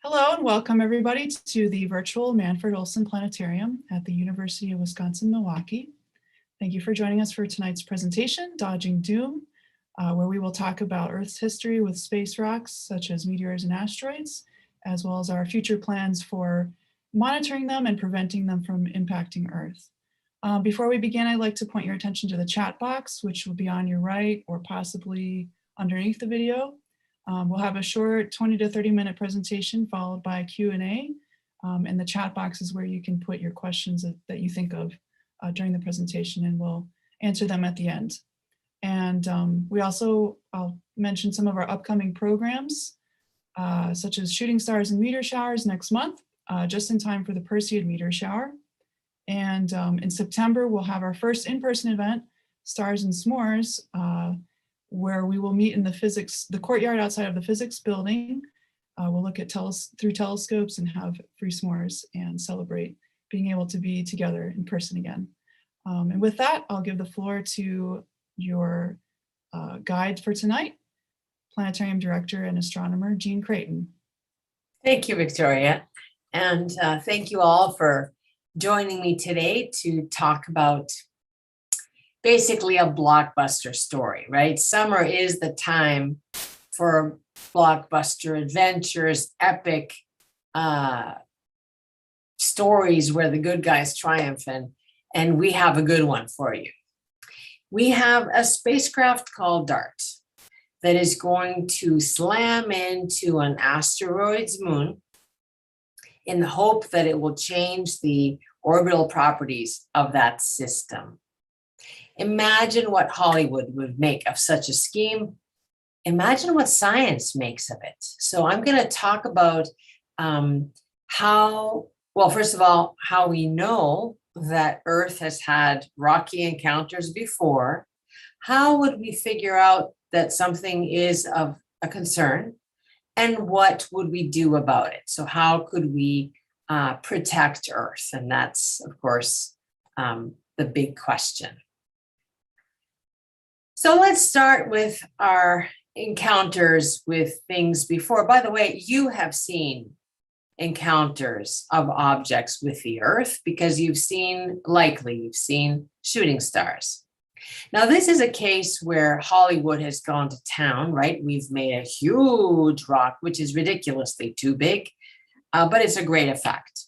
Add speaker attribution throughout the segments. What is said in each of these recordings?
Speaker 1: Hello and welcome everybody to the virtual Manfred Olson Planetarium at the University of Wisconsin-Milwaukee. Thank you for joining us for tonight's presentation, Dodging Doom, where we will talk about Earth's history with space rocks such as meteors and asteroids, as well as our future plans for monitoring them and preventing them from impacting Earth. Before we begin, I'd like to point your attention to the chat box, which will be on your right or possibly underneath the video. We'll have a short 20 to 30 minute presentation followed by a Q&A, and the chat box is where you can put your questions that you think of during the presentation, and we'll answer them at the end. And I'll mention some of our upcoming programs, such as Shooting Stars and Meteor Showers next month, just in time for the Perseid meteor shower. And in September, we'll have our first in-person event, Stars and S'mores, where we will meet in the courtyard outside of the physics building. We'll look at through telescopes and have free s'mores and celebrate being able to be together in person again. And with that, I'll give the floor to your guide for tonight, Planetarium Director and Astronomer Jean Creighton.
Speaker 2: Thank you, Victoria. And thank you all for joining me today to talk about basically a blockbuster story, right? Summer is the time for blockbuster adventures, epic stories where the good guys triumph, and we have a good one for you. We have a spacecraft called DART that is going to slam into an asteroid's moon in the hope that it will change the orbital properties of that system. Imagine what Hollywood would make of such a scheme. Imagine what science makes of it. So I'm going to talk about first of all, how we know that Earth has had rocky encounters before. How would we figure out that something is of a concern? And what would we do about it? So how could we protect Earth? And that's, of course, the big question. So let's start with our encounters with things before. By the way, you have seen encounters of objects with the Earth because you've seen shooting stars. Now, this is a case where Hollywood has gone to town, right? We've made a huge rock, which is ridiculously too big, but it's a great effect.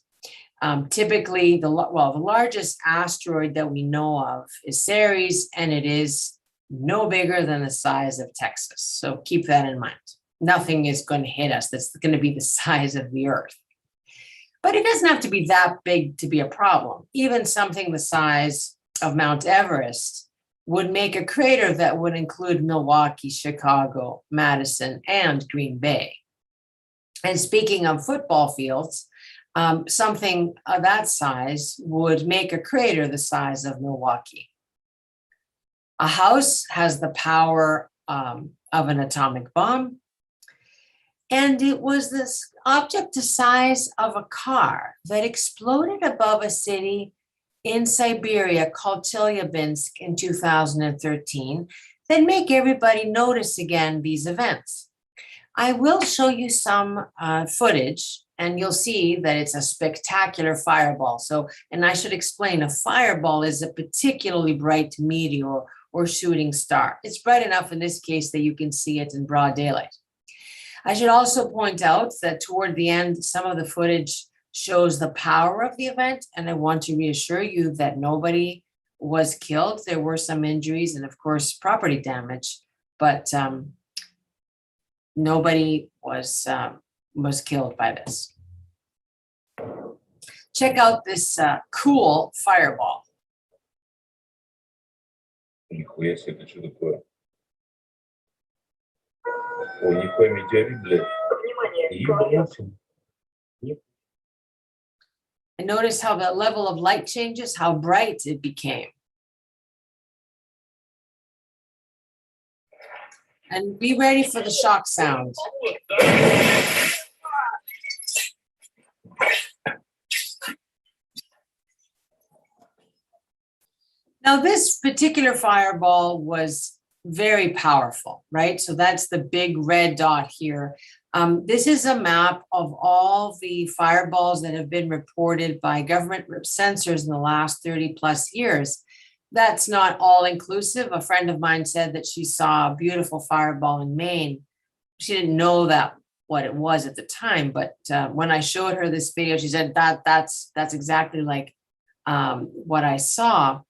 Speaker 2: Typically, the largest asteroid that we know of is Ceres, and it is no bigger than the size of Texas. So keep that in mind. Nothing is going to hit us that's going to be the size of the Earth. But it doesn't have to be that big to be a problem. Even something the size of Mount Everest would make a crater that would include Milwaukee, Chicago, Madison, and Green Bay. And speaking of football fields, something of that size would make a crater the size of Milwaukee. A house has the power of an atomic bomb. And it was this object the size of a car that exploded above a city in Siberia called Chelyabinsk in 2013 that make everybody notice again these events. I will show you some footage, and you'll see that it's a spectacular fireball. And I should explain, a fireball is a particularly bright meteor or shooting star. It's bright enough in this case that you can see it in broad daylight. I should also point out that toward the end, some of the footage shows the power of the event, and I want to reassure you that nobody was killed. There were some injuries and, of course, property damage, but nobody was killed by this. Check out this cool fireball.
Speaker 3: Нихуя себе, это что такое? О, не метеорит, блядь.
Speaker 2: And notice how the level of light changes, how bright it became. And be ready for the shock sound. Now, this particular fireball was very powerful, right? So that's the big red dot here. This is a map of all the fireballs that have been reported by government sensors in the last 30 plus years. That's not all inclusive. A friend of mine said that she saw a beautiful fireball in Maine. She didn't know that what it was at the time, but when I showed her this video, she said that's exactly like what I saw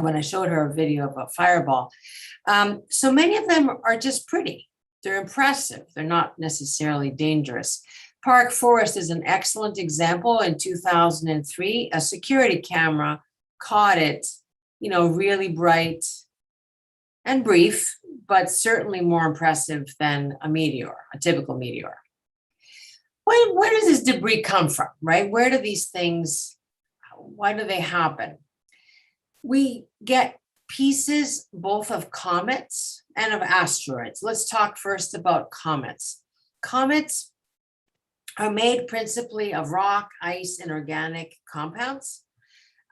Speaker 2: when I showed her a video of a fireball. So many of them are just pretty. They're impressive. They're not necessarily dangerous. Park Forest is an excellent example. In 2003, a security camera caught it, really bright and brief, but certainly more impressive than a meteor, a typical meteor. Where does this debris come from, right? Where do these things, why do they happen? We get pieces both of comets and of asteroids. Let's talk first about comets. Comets are made principally of rock, ice, and organic compounds.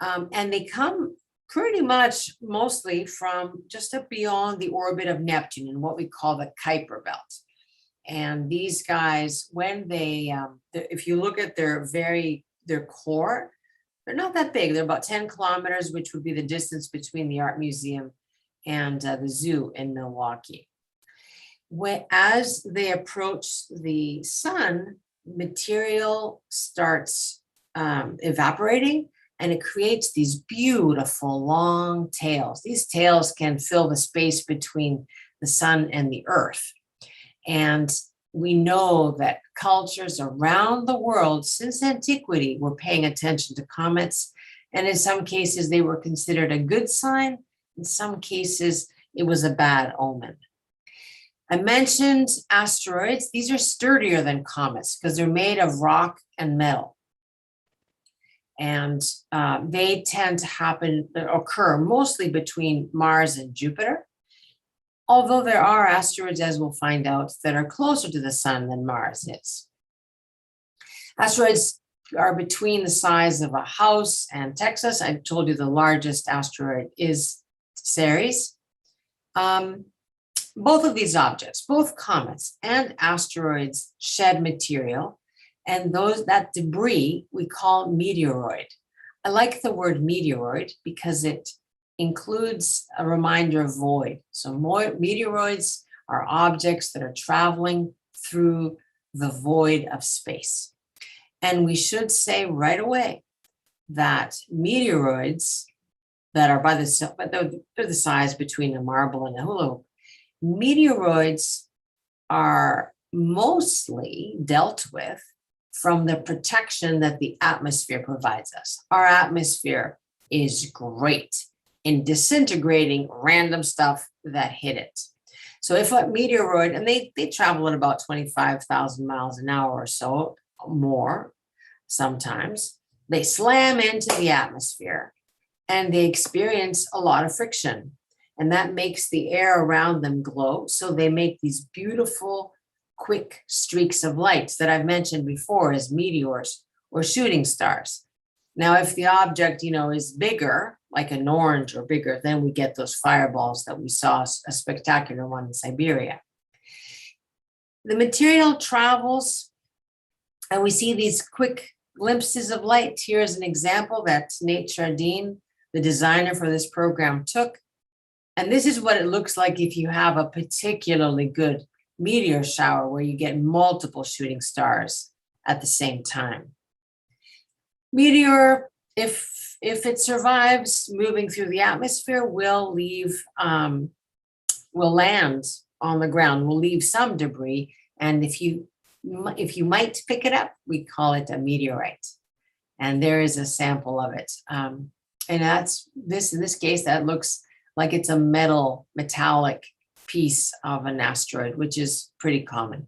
Speaker 2: And they come pretty much mostly from just up beyond the orbit of Neptune in what we call the Kuiper belt. And these guys, when they, if you look at their core, they're not that big. They're about 10 kilometers, which would be the distance between the art museum and the zoo in Milwaukee. As they approach the sun, material starts evaporating, and it creates these beautiful long tails. These tails can fill the space between the sun and the earth. And we know that cultures around the world since antiquity were paying attention to comets. And in some cases, they were considered a good sign. In some cases, it was a bad omen. I mentioned asteroids. These are sturdier than comets because they're made of rock and metal. And they tend to occur mostly between Mars and Jupiter. Although there are asteroids, as we'll find out, that are closer to the sun than Mars is. Asteroids are between the size of a house and Texas. I told you the largest asteroid is Ceres. Both of these objects, both comets and asteroids, shed material, and that debris we call meteoroid. I like the word meteoroid because it includes a reminder of void. So meteoroids are objects that are traveling through the void of space. And we should say right away that meteoroids that are they're the size between a marble and a hula hoop. Meteoroids are mostly dealt with from the protection that the atmosphere provides us. Our atmosphere is great in disintegrating random stuff that hit it. So if a meteoroid, and they travel at about 25,000 miles an hour or so, more sometimes, they slam into the atmosphere and they experience a lot of friction. And that makes the air around them glow. So they make these beautiful, quick streaks of lights that I've mentioned before as meteors or shooting stars. Now, if the object, is bigger, like an orange or bigger, then we get those fireballs that we saw, a spectacular one in Siberia. The material travels, and we see these quick glimpses of light. Here's an example that Nate Chardin, the designer for this program, took. And this is what it looks like if you have a particularly good meteor shower where you get multiple shooting stars at the same time. Meteor, if it survives moving through the atmosphere, will land on the ground, will leave some debris. And if you might pick it up, we call it a meteorite. And there is a sample of it. And that's this, in this case, that looks like it's a metallic piece of an asteroid, which is pretty common.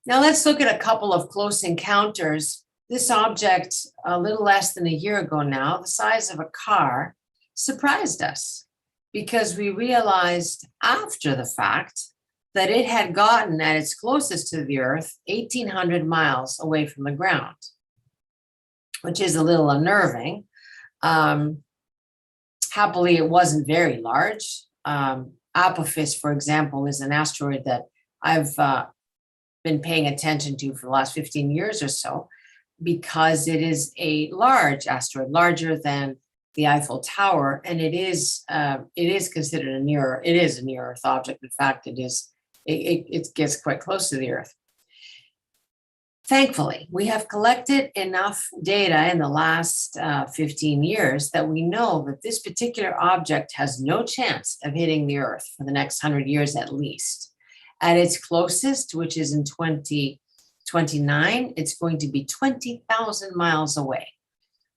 Speaker 2: Now let's look at a couple of close encounters. This object, a little less than a year ago now, the size of a car, surprised us because we realized after the fact that it had gotten at its closest to the Earth 1,800 miles away from the ground, which is a little unnerving. Happily, it wasn't very large. Apophis, for example, is an asteroid that I've been paying attention to for the last 15 years or so, because it is a large asteroid, larger than the Eiffel Tower, and it is considered a near Earth object. In fact, it gets quite close to the Earth. Thankfully, we have collected enough data in the last 15 years that we know that this particular object has no chance of hitting the Earth for the next 100 years at least. At its closest, which is in 2029, it's going to be 20,000 miles away,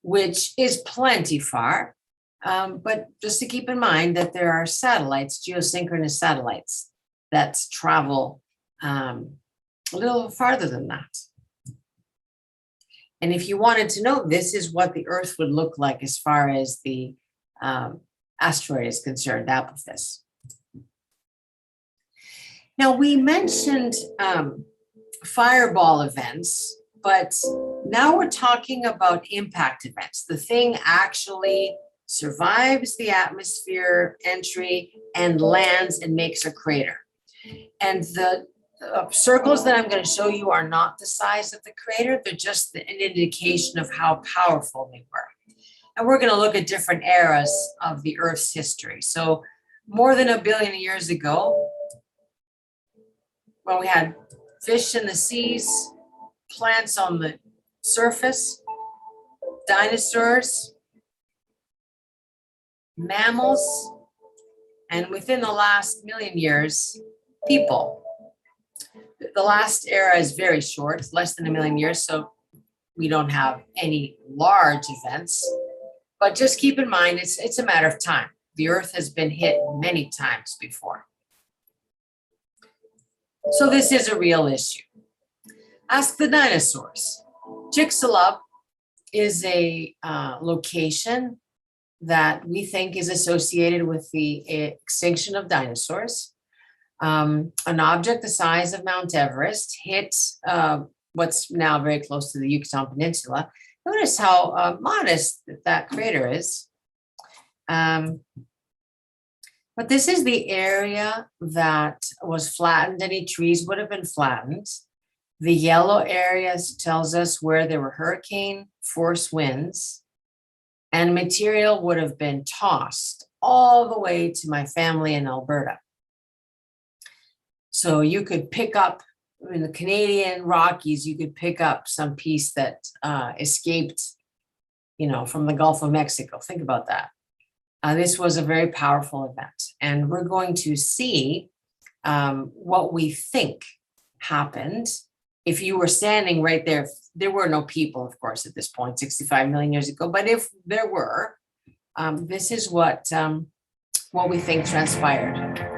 Speaker 2: which is plenty far. But just to keep in mind that there are satellites, geosynchronous satellites, that travel a little farther than that. And if you wanted to know, this is what the Earth would look like as far as the asteroid is concerned, Apophis. Now, we mentioned fireball events, but now we're talking about impact events. The thing actually survives the atmosphere entry and lands and makes a crater. And the circles that I'm going to show you are not the size of the crater. They're just an indication of how powerful they were. And we're going to look at different eras of the Earth's history. So more than 1 billion years ago, when we had fish in the seas, plants on the surface, dinosaurs, mammals, and within the last million years, people. The last era is very short, it's less than 1 million years, so we don't have any large events. But just keep in mind, it's a matter of time. The Earth has been hit many times before. So this is a real issue. Ask the dinosaurs. Chicxulub is a location that we think is associated with the extinction of dinosaurs. An object the size of Mount Everest hit what's now very close to the Yucatan Peninsula. Notice how modest that crater is. But this is the area that was flattened. Any trees would have been flattened. The yellow area tells us where there were hurricane force winds, and material would have been tossed all the way to my family in Alberta. So you could pick up in the Canadian Rockies, you could pick up some piece that escaped, from the Gulf of Mexico. Think about that. This was a very powerful event, and we're going to see what we think happened. If you were standing right there, there were no people, of course, at this point, 65 million years ago. But if there were, this is what we think transpired.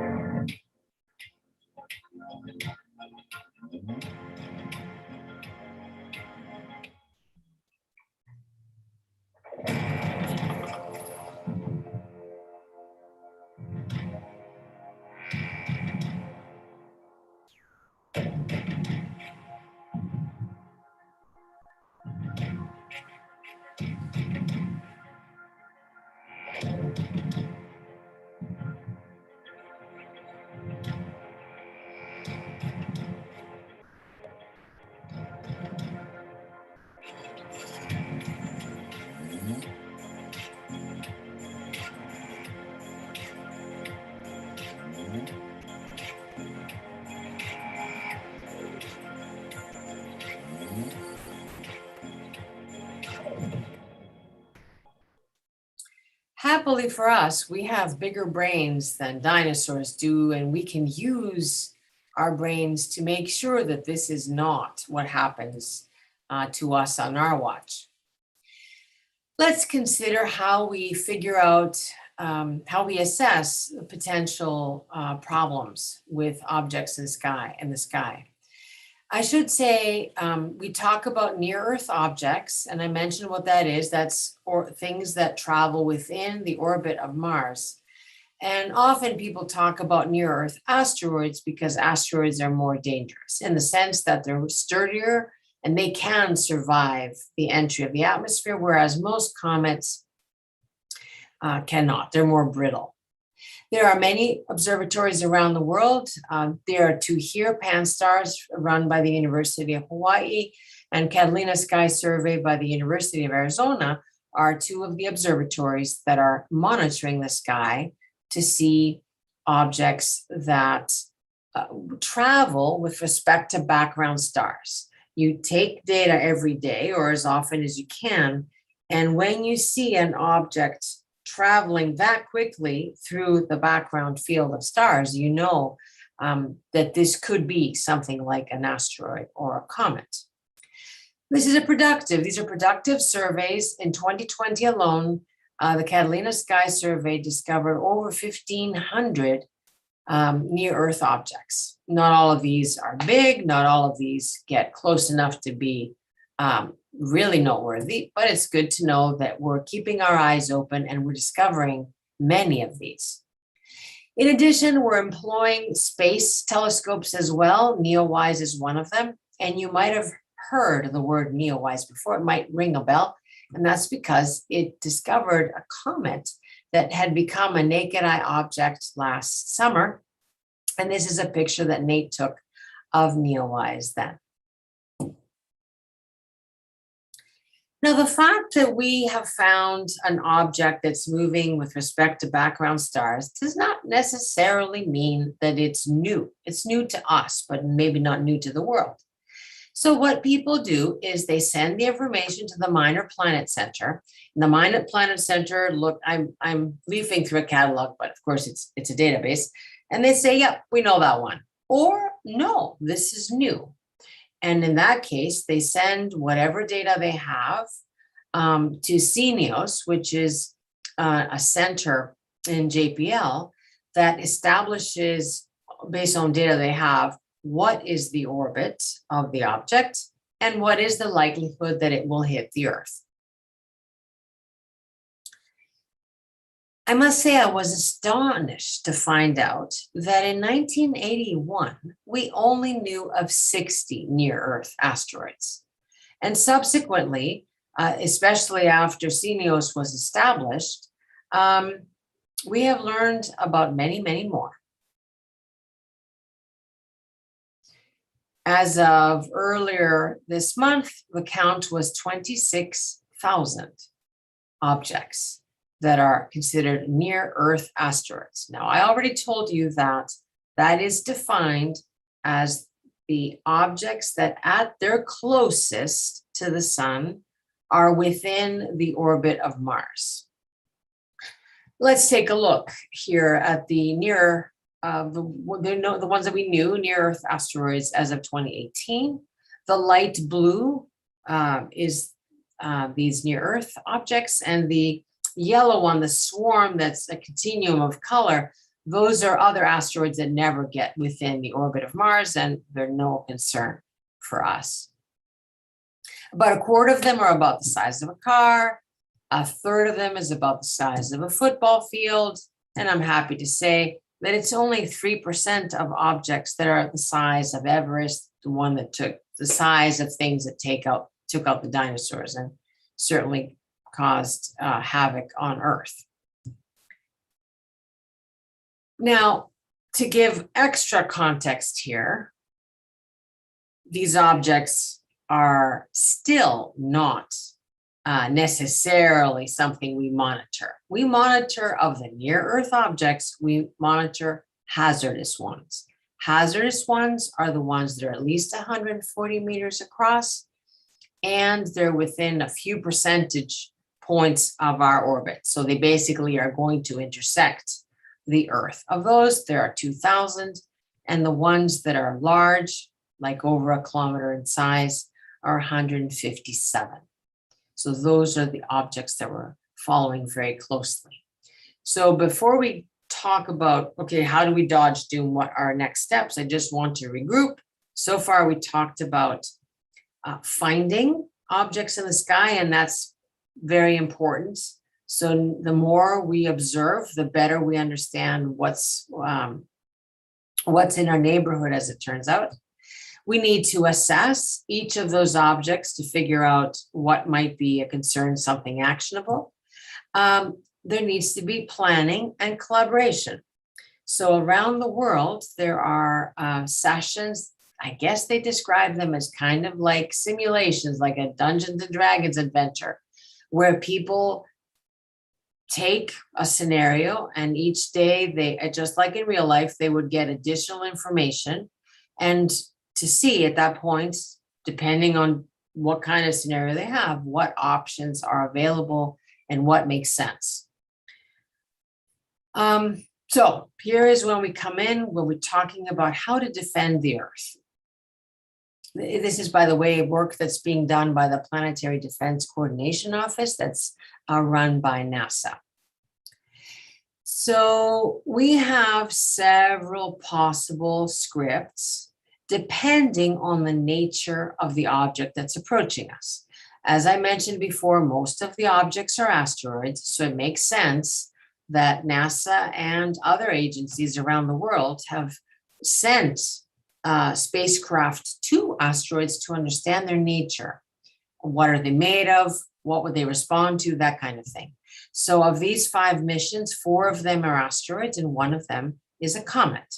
Speaker 2: Happily for us, we have bigger brains than dinosaurs do, and we can use our brains to make sure that this is not what happens to us on our watch. Let's consider how we figure out, how we assess potential problems with objects in the sky. I should say, we talk about near-Earth objects, and I mentioned what that is. That's things that travel within the orbit of Mars. And often people talk about near-Earth asteroids because asteroids are more dangerous in the sense that they're sturdier and they can survive the entry of the atmosphere, whereas most comets cannot. They're more brittle. There are many observatories around the world. There are two here, Pan-STARRS, run by the University of Hawaii, and Catalina Sky Survey by the University of Arizona are two of the observatories that are monitoring the sky to see objects that travel with respect to background stars. You take data every day or as often as you can, and when you see an object traveling that quickly through the background field of stars, you know that this could be something like an asteroid or a comet. These are productive surveys. In 2020 alone, the Catalina Sky Survey discovered over 1,500 near-Earth objects. Not all of these are big, not all of these get close enough to be really noteworthy, but it's good to know that we're keeping our eyes open and we're discovering many of these. In addition, we're employing space telescopes as well. NEOWISE is one of them, and you might have heard the word NEOWISE before. It might ring a bell, and that's because it discovered a comet that had become a naked eye object last summer. And this is a picture that Nate took of NEOWISE then. Now, the fact that we have found an object that's moving with respect to background stars does not necessarily mean that it's new. It's new to us, but maybe not new to the world. So what people do is they send the information to the Minor Planet Center. And the Minor Planet Center, look, I'm leafing through a catalog, but of course it's a database. And they say, yep, we know that one. Or no, this is new. And in that case, they send whatever data they have to CNEOS, which is a center in JPL that establishes, based on data they have, what is the orbit of the object and what is the likelihood that it will hit the Earth. I must say I was astonished to find out that in 1981, we only knew of 60 near-Earth asteroids. And subsequently, especially after CNEOS was established, we have learned about many, many more. As of earlier this month, the count was 26,000 objects that are considered near-Earth asteroids. Now, I already told you that that is defined as the objects that at their closest to the sun are within the orbit of Mars. Let's take a look here at the the ones that we knew, near-Earth asteroids as of 2018. The light blue is these near-Earth objects, and the yellow one, the swarm that's a continuum of color, those are other asteroids that never get within the orbit of Mars, and they're no concern for us. About a quarter of them are about the size of a car. A third of them is about the size of a football field. And I'm happy to say that it's only 3% of objects that are the size of Everest, the one that took the size of things that took out the dinosaurs and certainly caused havoc on Earth. Now, to give extra context here, these objects are still not necessarily something we monitor. We monitor of the near-Earth objects, we monitor hazardous ones. Hazardous ones are the ones that are at least 140 meters across, and they're within a few percentage points of our orbit. So they basically are going to intersect the Earth. Of those, there are 2,000, and the ones that are large, like over a kilometer in size, are 157. So those are the objects that we're following very closely. So before we talk about, okay, how do we dodge doom? What are our next steps? I just want to regroup. So far, we talked about finding objects in the sky, and that's very important. So the more we observe, the better we understand what's in our neighborhood, as it turns out. We need to assess each of those objects to figure out what might be a concern, something actionable. There needs to be planning and collaboration. So around the world, there are sessions. I guess they describe them as kind of like simulations, like a Dungeons and Dragons adventure, where people take a scenario and each day they, just like in real life, they would get additional information and to see at that point, depending on what kind of scenario they have, what options are available and what makes sense. So here is when we come in, when we're talking about how to defend the Earth. This is, by the way, work that's being done by the Planetary Defense Coordination Office that's run by NASA. So we have several possible scripts depending on the nature of the object that's approaching us. As I mentioned before, most of the objects are asteroids, so it makes sense that NASA and other agencies around the world have sent spacecraft to asteroids to understand their nature. What are they made of? What would they respond to? That kind of thing. So of these 5 missions, 4 of them are asteroids and 1 of them is a comet.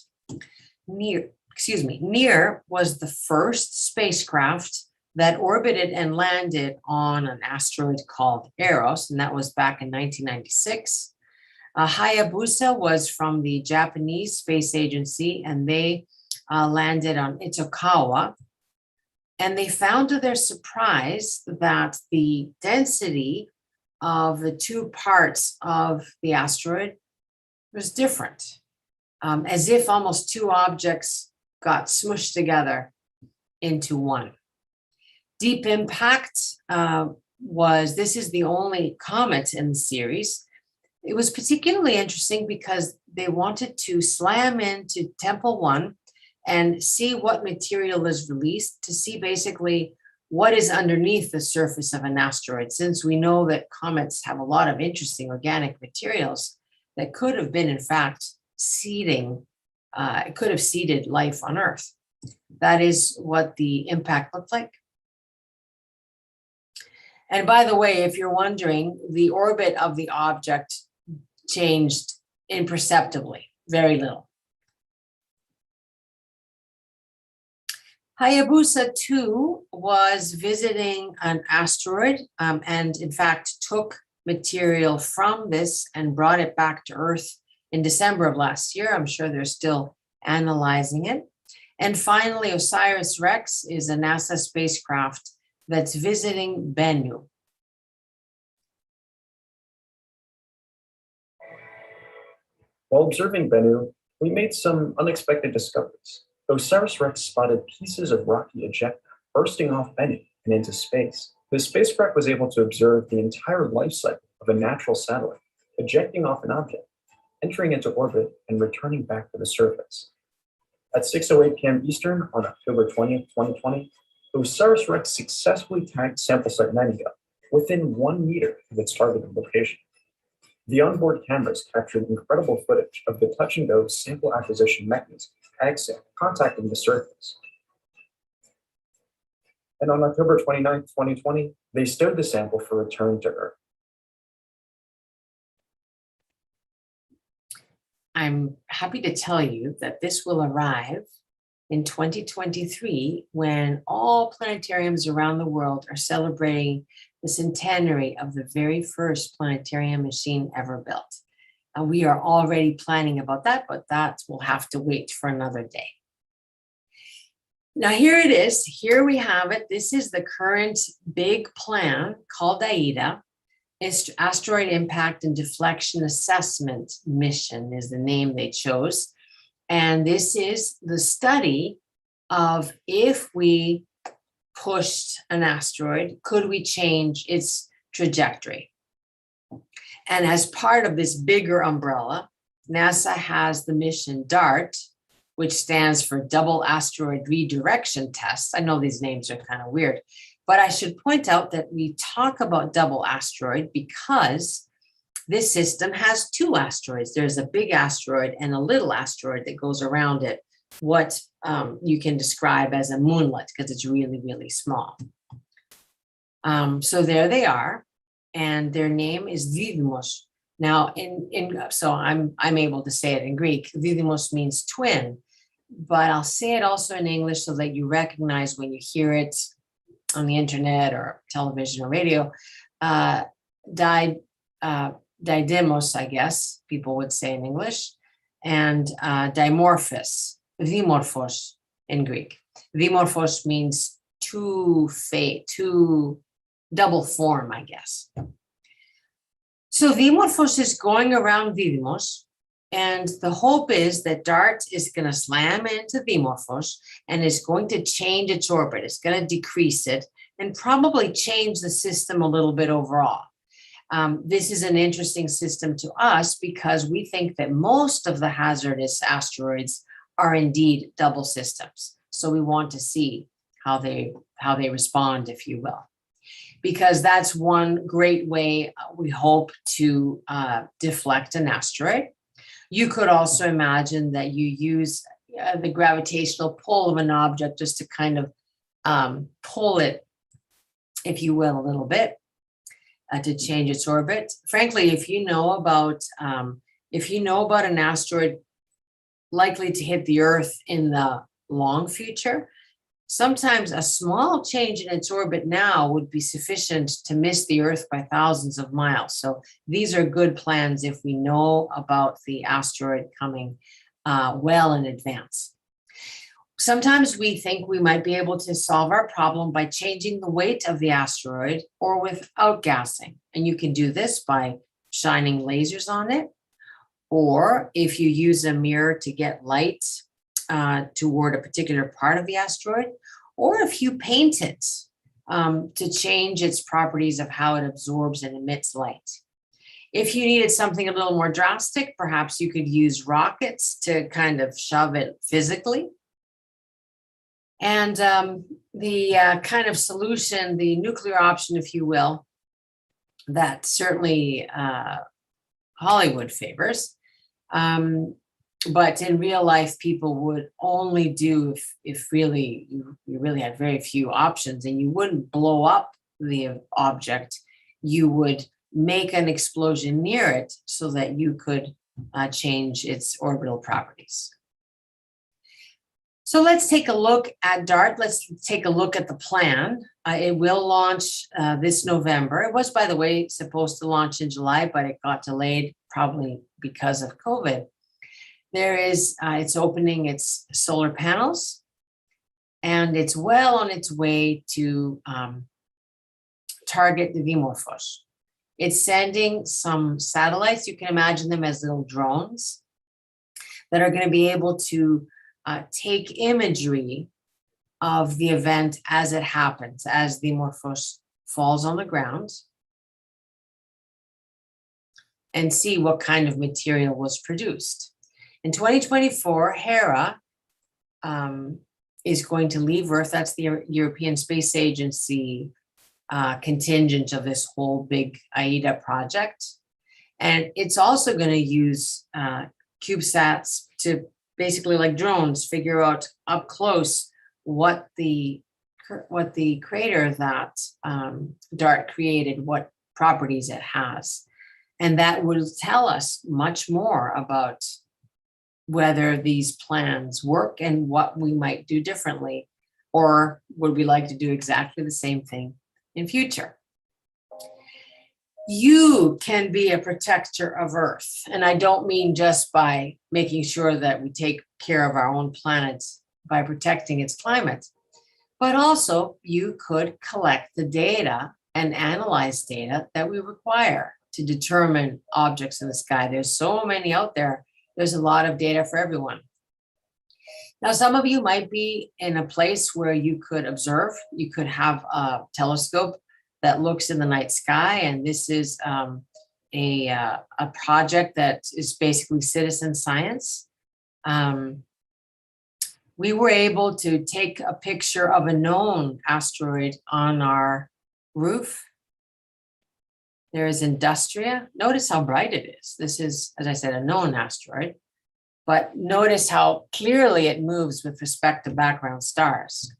Speaker 2: NEAR was the first spacecraft that orbited and landed on an asteroid called Eros, and that was back in 1996. Hayabusa was from the Japanese Space Agency, and they landed on Itokawa. And they found to their surprise that the density of the 2 parts of the asteroid was different, as if almost 2 objects got smushed together into one. Deep Impact this is the only comet in the series. It was particularly interesting because they wanted to slam into Temple 1 and see what material is released, to see basically what is underneath the surface of an asteroid, since we know that comets have a lot of interesting organic materials that could have been, in fact, seeding, it could have seeded life on Earth. That is what the impact looked like. And by the way, if you're wondering, the orbit of the object changed imperceptibly, very little. Hayabusa 2 was visiting an asteroid and in fact took material from this and brought it back to Earth in December of last year. I'm sure they're still analyzing it. And finally, OSIRIS-REx is a NASA spacecraft that's visiting Bennu.
Speaker 4: While observing Bennu, we made some unexpected discoveries. OSIRIS-REx spotted pieces of rocky ejecta bursting off Bennu and into space. The spacecraft was able to observe the entire life cycle of a natural satellite, ejecting off an object, entering into orbit, and returning back to the surface. At 6:08 p.m. Eastern on October 20th, 2020, OSIRIS-REx successfully tagged sample site 90 within 1 meter of its targeted location. The onboard cameras captured incredible footage of the touch-and-go sample acquisition mechanism, AgSam, contacting the surface. And on October 29th, 2020, they stowed the sample for return to Earth.
Speaker 2: I'm happy to tell you that this will arrive in 2023 when all planetariums around the world are celebrating the centenary of the very first planetarium machine ever built. We are already planning about that, but that will have to wait for another day. Now here it is, here we have it. This is the current big plan called AIDA. Asteroid Impact and Deflection Assessment Mission is the name they chose. And this is the study of if we pushed an asteroid, could we change its trajectory? And as part of this bigger umbrella, NASA has the mission DART, which stands for Double Asteroid Redirection Test. I know these names are kind of weird, but I should point out that we talk about double asteroid because this system has 2 asteroids. There's a big asteroid and a little asteroid that goes around it, what you can describe as a moonlet because it's really, really small. So there they are, and their name is Didymos. Now, so I'm able to say it in Greek. Didymos means twin, but I'll say it also in English so that you recognize when you hear it on the internet or television or radio. Didymos, I guess people would say in English, and dimorphos, dimorphos in Greek. Dimorphos means two double form, I guess. So Dimorphos is going around Didymos, and the hope is that DART is going to slam into Dimorphos and is going to change its orbit. It's going to decrease it and probably change the system a little bit overall. This is an interesting system to us because we think that most of the hazardous asteroids are indeed double systems. So we want to see how they respond, if you will, because that's one great way we hope to deflect an asteroid. You could also imagine that you use the gravitational pull of an object just to kind of pull it, if you will, a little bit to change its orbit. Frankly, if you know about an asteroid likely to hit the Earth in the long future, sometimes a small change in its orbit now would be sufficient to miss the Earth by thousands of miles. So these are good plans if we know about the asteroid coming well in advance. Sometimes we think we might be able to solve our problem by changing the weight of the asteroid or with outgassing. And you can do this by shining lasers on it, or if you use a mirror to get light toward a particular part of the asteroid, or if you paint it to change its properties of how it absorbs and emits light. If you needed something a little more drastic, perhaps you could use rockets to kind of shove it physically. And the kind of solution, the nuclear option, if you will, that certainly Hollywood favors. But in real life, people would only do if really you really had very few options, and you wouldn't blow up the object. You would make an explosion near it so that you could change its orbital properties. So let's take a look at DART. Let's take a look at the plan. It will launch this November. It was, by the way, supposed to launch in July, but it got delayed probably because of COVID. It's opening its solar panels, and it's well on its way to target the Dimorphos. It's sending some satellites. You can imagine them as little drones that are going to be able to take imagery of the event as it happens, as the Dimorphos falls on the ground, and see what kind of material was produced. In 2024, Hera is going to leave Earth. That's the European Space Agency contingent of this whole big AIDA project. And it's also going to use CubeSats to basically, like drones, figure out up close what the crater that DART created, what properties it has. And that will tell us much more about whether these plans work and what we might do differently, or would we like to do exactly the same thing in future. You can be a protector of Earth. And I don't mean just by making sure that we take care of our own planet by protecting its climate, but also you could collect the data and analyze data that we require to determine objects in the sky. There's so many out there. There's a lot of data for everyone. Now, some of you might be in a place where you could observe. You could have a telescope that looks in the night sky, and this is a project that is basically citizen science. We were able to take a picture of a known asteroid on our roof. There is Industria. Notice how bright it is. This is, as I said, a known asteroid, but notice how clearly it moves with respect to background stars.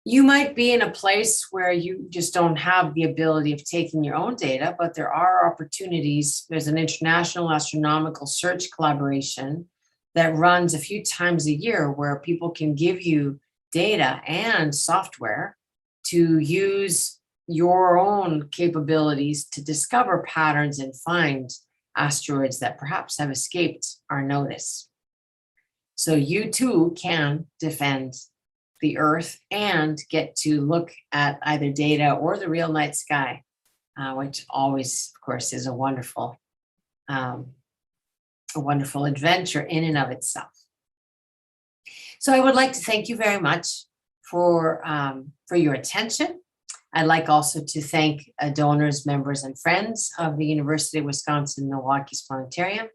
Speaker 2: You might be in a place where you just don't have the ability of taking your own data, but there are opportunities. There's an international astronomical search collaboration that runs a few times a year where people can give you data and software to use your own capabilities to discover patterns and find asteroids that perhaps have escaped our notice. So you too can defend the Earth and get to look at either data or the real night sky, which always, of course, is a wonderful adventure in and of itself. So I would like to thank you very much for your attention. I'd like also to thank donors, members, and friends of the University of Wisconsin-Milwaukee's Planetarium.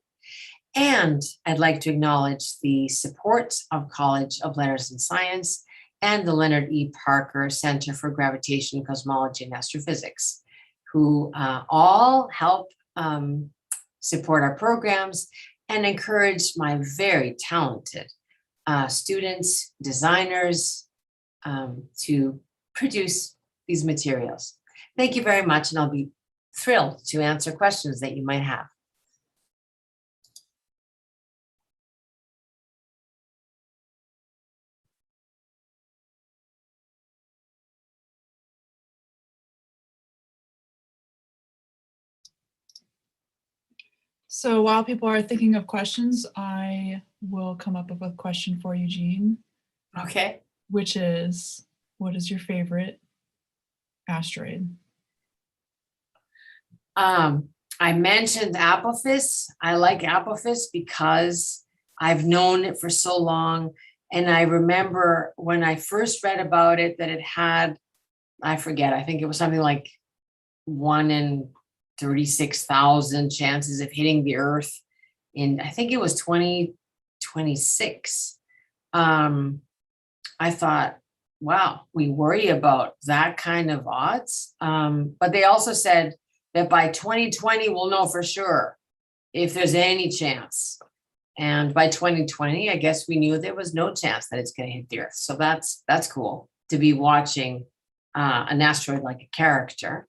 Speaker 2: And I'd like to acknowledge the support of College of Letters and Science and the Leonard E. Parker Center for Gravitation, Cosmology, and Astrophysics, who all help support our programs and encourage my very talented students, designers, to produce these materials. Thank you very much, and I'll be thrilled to answer questions that you might have.
Speaker 1: So while people are thinking of questions, I will come up with a question for you, Jean,
Speaker 2: Okay.
Speaker 1: which is, what is your favorite asteroid?
Speaker 2: I mentioned Apophis. I like Apophis because I've known it for so long. And I remember when I first read about it that it had, I forget, I think it was something like 1 in 36,000 chances of hitting the Earth in, I think it was 2026. I thought, wow, we worry about that kind of odds. But they also said that by 2020, we'll know for sure if there's any chance. And by 2020, I guess we knew there was no chance that it's going to hit the Earth. So that's cool to be watching an asteroid like a character.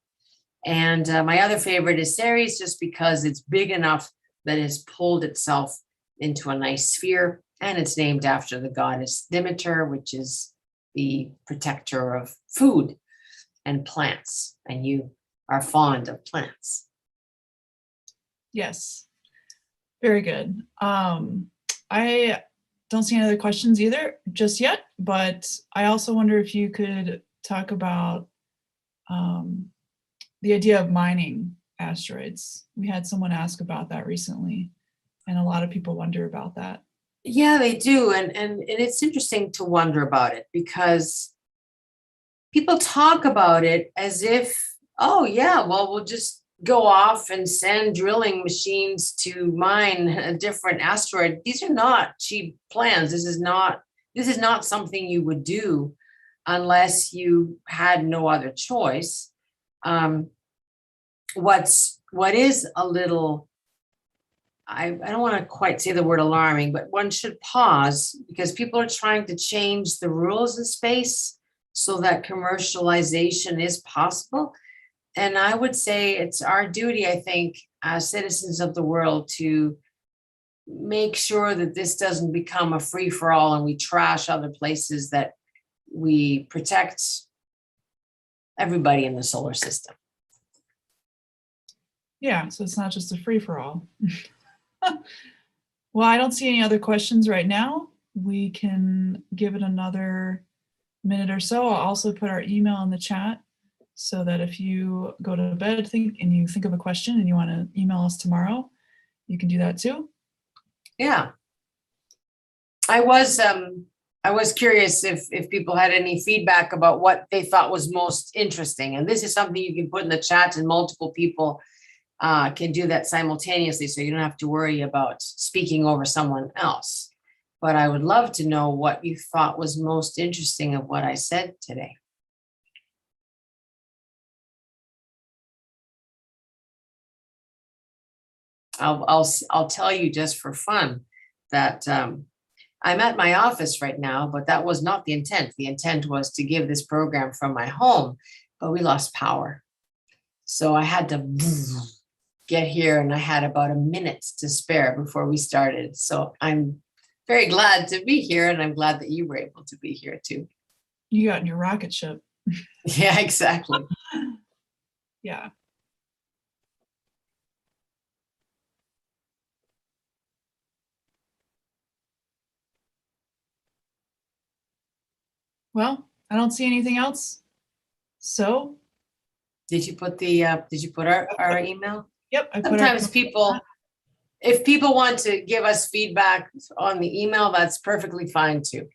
Speaker 2: And my other favorite is Ceres, just because it's big enough that it's pulled itself into a nice sphere. And it's named after the goddess Demeter, which is the protector of food and plants. And you are fond of plants.
Speaker 1: Yes, very good. I don't see any other questions either just yet, but I also wonder if you could talk about the idea of mining asteroids. We had someone ask about that recently, and a lot of people wonder about that.
Speaker 2: Yeah, they do. And it's interesting to wonder about it because people talk about it as if, oh yeah, well, we'll just go off and send drilling machines to mine a different asteroid. These are not cheap plans. This is not something you would do unless you had no other choice. What is a little, I don't want to quite say the word alarming, but one should pause because people are trying to change the rules in space so that commercialization is possible. And I would say it's our duty, I think, as citizens of the world to make sure that this doesn't become a free-for-all and we trash other places, that we protect everybody in the solar system.
Speaker 1: Yeah, so it's not just a free-for-all. Well, I don't see any other questions right now. We can give it another minute or so. I'll also put our email in the chat so that if you go to bed and you think of a question and you want to email us tomorrow, you can do that too.
Speaker 2: Yeah. I was curious if people had any feedback about what they thought was most interesting. And this is something you can put in the chat, and multiple people can do that simultaneously, so you don't have to worry about speaking over someone else. But I would love to know what you thought was most interesting of what I said today. I'll tell you just for fun that I'm at my office right now, but that was not the intent. The intent was to give this program from my home, but we lost power. So I had to get here, and I had about a minute to spare before we started. So I'm very glad to be here, and I'm glad that you were able to be here too.
Speaker 1: You got in your rocket ship.
Speaker 2: Yeah, exactly.
Speaker 1: Yeah. Well, I don't see anything else. So,
Speaker 2: Did you put our email?
Speaker 1: yep, I put
Speaker 2: Sometimes if people want to give us feedback on the email, that's perfectly fine too.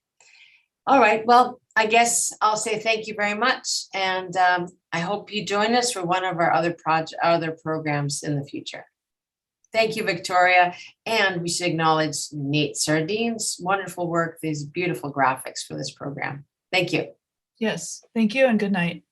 Speaker 2: All right, well, I guess I'll say thank you very much. And I hope you join us for one of our other programs in the future. Thank you, Victoria. And we should acknowledge Nate Sardine's wonderful work, these beautiful graphics for this program. Thank you.
Speaker 1: Yes, thank you and good night.